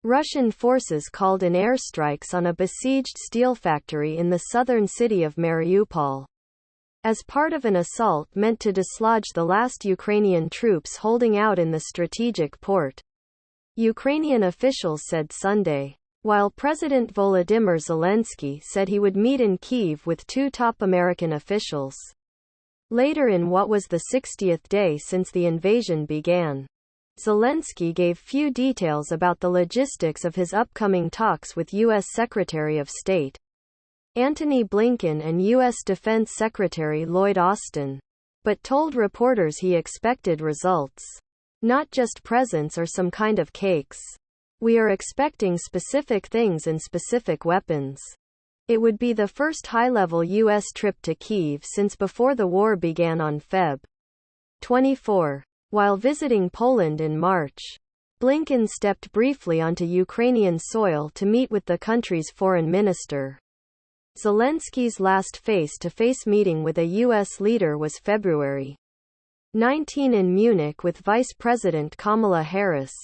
Russian forces called in airstrikes on a besieged steel factory in the southern city of Mariupol, as part of an assault meant to dislodge the last Ukrainian troops holding out in the strategic port, Ukrainian officials said Sunday, while President Volodymyr Zelenskyy said he would meet in Kyiv with two top American officials later in what was the 60th day since the invasion began. Zelenskyy gave few details about the logistics of his upcoming talks with U.S. Secretary of State Antony Blinken and U.S. Defense Secretary Lloyd Austin, but told reporters he expected results, not just presents or some kind of cakes. "We are expecting specific things and specific weapons." It would be the first high-level U.S. trip to Kyiv since before the war began on Feb. 24. While visiting Poland in March, Blinken stepped briefly onto Ukrainian soil to meet with the country's foreign minister. Zelenskyy's last face-to-face meeting with a U.S. leader was February 19 in Munich with Vice President Kamala Harris.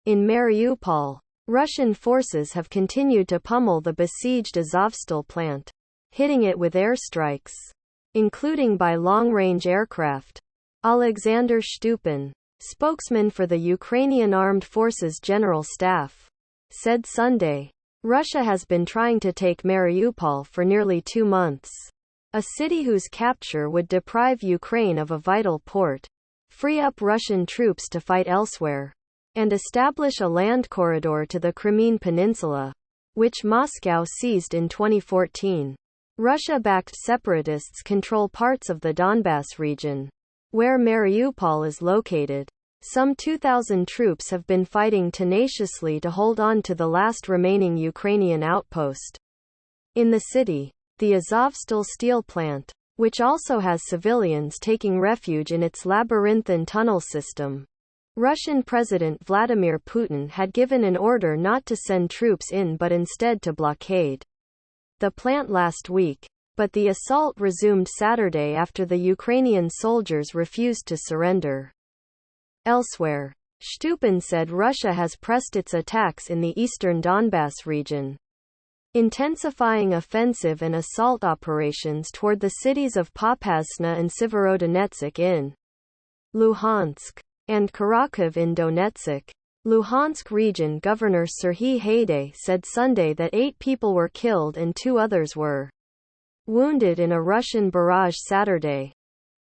In Mariupol, Russian forces have continued to pummel the besieged Azovstal plant, hitting it with airstrikes, including by long-range aircraft. Alexander Stupin, spokesman for the Ukrainian Armed Forces General Staff, said Sunday, "Russia has been trying to take Mariupol for nearly 2 months, a city whose capture would deprive Ukraine of a vital port, free up Russian troops to fight elsewhere, and establish a land corridor to the Crimean Peninsula, which Moscow seized in 2014. Russia-backed separatists control parts of the Donbas region, where Mariupol is located. Some 2,000 troops have been fighting tenaciously to hold on to the last remaining Ukrainian outpost in the city, the Azovstal steel plant, which also has civilians taking refuge in its labyrinthine tunnel system. Russian President Vladimir Putin had given an order not to send troops in but instead to blockade the plant last week, but the assault resumed Saturday after the Ukrainian soldiers refused to surrender. Elsewhere, Stupin said Russia has pressed its attacks in the eastern Donbas region, intensifying offensive and assault operations toward the cities of Popasna and Severodonetsk in Luhansk and Kharkiv in Donetsk. Luhansk region Governor Serhiy Haidai said Sunday that 8 people were killed and 2 others were wounded in a Russian barrage Saturday.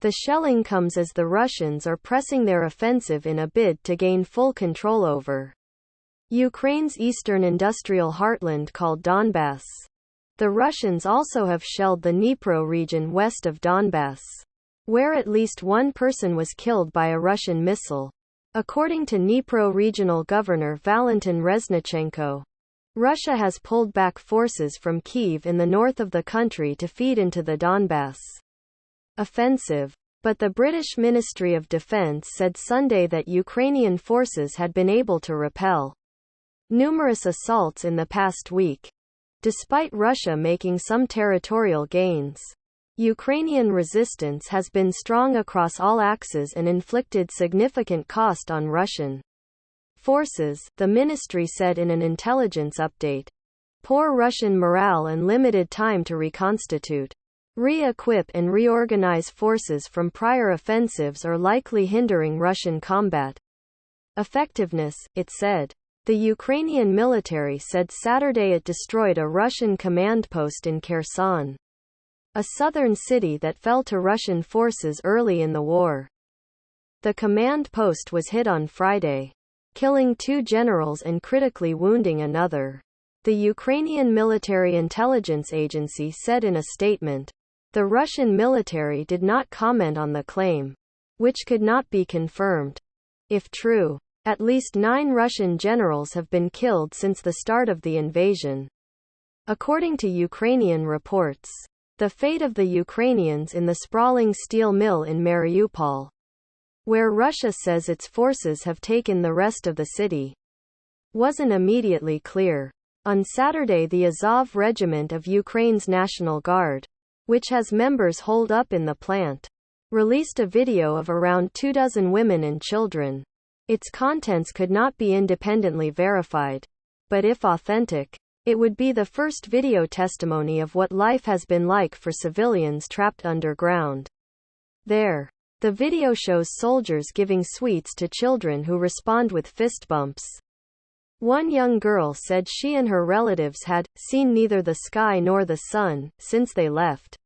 The shelling comes as the Russians are pressing their offensive in a bid to gain full control over Ukraine's eastern industrial heartland called Donbas. The Russians also have shelled the Dnipro region west of Donbas, where at least 1 person was killed by a Russian missile. According to Dnipro Regional Governor Valentin Reznichenko, Russia has pulled back forces from Kyiv in the north of the country to feed into the Donbas offensive, but the British Ministry of Defence said Sunday that Ukrainian forces had been able to repel numerous assaults in the past week, despite Russia making some territorial gains. Ukrainian resistance has been strong across all axes and inflicted significant cost on Russian forces, the ministry said in an intelligence update. Poor Russian morale and limited time to reconstitute, re-equip and reorganize forces from prior offensives are likely hindering Russian combat effectiveness, it said. The Ukrainian military said Saturday it destroyed a Russian command post in Kherson, a southern city that fell to Russian forces early in the war. The command post was hit on Friday, killing 2 generals and critically wounding another, the Ukrainian Military Intelligence Agency said in a statement. The Russian military did not comment on the claim, which could not be confirmed. If true, at least 9 Russian generals have been killed since the start of the invasion, according to Ukrainian reports. The fate of the Ukrainians in the sprawling steel mill in Mariupol, where Russia says its forces have taken the rest of the city, wasn't immediately clear. On Saturday, the Azov Regiment of Ukraine's National Guard, which has members holed up in the plant, released a video of around 24 women and children. Its contents could not be independently verified. but if authentic, it would be the first video testimony of what life has been like for civilians trapped underground there. The video shows soldiers giving sweets to children who respond with fist bumps. One young girl said she and her relatives had seen neither the sky nor the sun since they left.